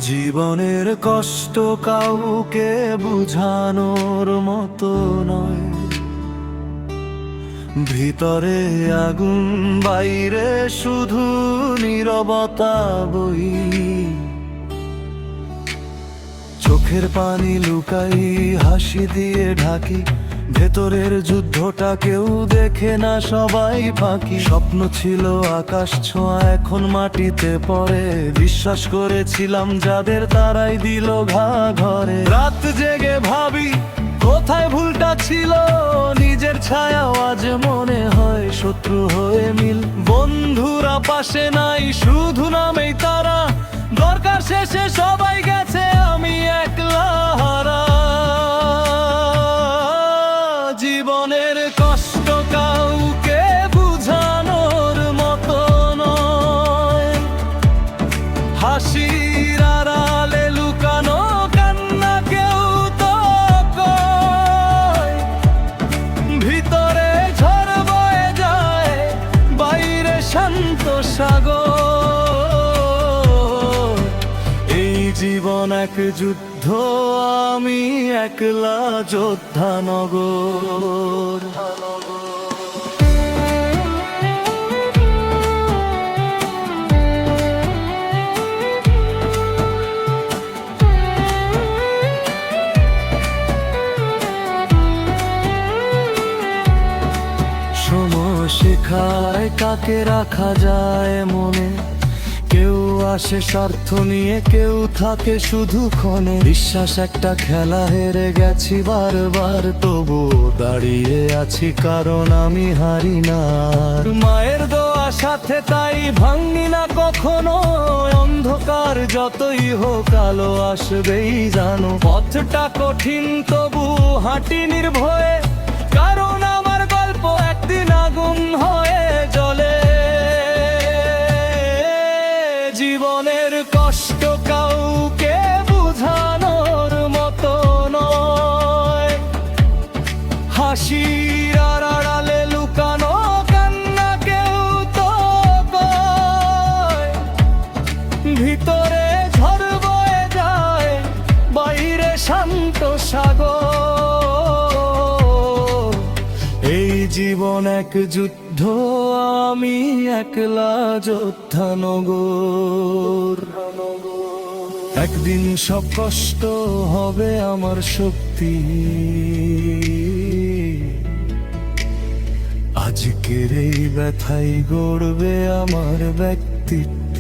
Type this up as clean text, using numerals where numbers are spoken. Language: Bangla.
জীবনের কষ্ট কাউকে বুঝানোর মতো নয়। ভিতরে আগুন, বাইরে শুধু নীরবতা বই। চোখের পানি লুকাই, হাসি দিয়ে ঢাকি, ভেতরের যুদ্ধটা কেউ দেখে না, সবাই ফাঁকি। স্বপ্ন ছিল আকাশ ছোঁয়া, এখন মাটিতে পড়ে। বিশ্বাস করেছিলাম যাদের, তারাই দিল ঘা ঘরে। রাত জেগে ভাবি কোথায় ভুলটা ছিল, নিজের ছায়া আজ মনে হয় শত্রু হয়ে মিল। বন্ধুরা পাশে নাই, শুধু নামেই তারা, দরকার শেষে সবাই গেছে, আমি একলা হারা। জীবনের কষ্ট কাউকে বুঝানোর মতো নয়। হাসির আড়ালে লুকানো কান্না কেউ তো কয়। ভিতরে ঝড় বয়ে যায়, বাইরে শান্ত সাগর। এই জীবন এক যুদ্ধ, আমি একলা যোদ্ধা নগর। সময় শেখায় কাকে রাখা যায় মনে। কেউ আসে স্বার্থ নিয়ে, কেউ থাকে শুধু ক্ষণে। বিশ্বাস একটা খেলা, হেরে গেছি বারবার, তবু দাঁড়িয়ে আছি কারণ আমি হারি না। মায়ের দোয়া সাথে, তাই ভাঙি না কখনো। অন্ধকার যতই হোক আলো আসবেই জানো। পথটা কঠিন তবু হাঁটি নির্ভয়ে, কারণ আমার গল্প একদিন আগুন হয়ে জ্বলে। জীবনের কষ্ট কাউকে বুঝানোর মতো নয়। হাসির আড়ালে লুকানো কান্না কেউ তো কয়। ভিতরে ঝড় বয়ে যায়, বাইরে শান্ত সাগর। এই জীবন এক যুদ্ধ, আমি একলা যোদ্ধা নগর। একদিন সব কষ্ট হবে আমার শক্তি, আজকের এই ব্যথাই গড়বে আমার ব্যক্তিত্ব।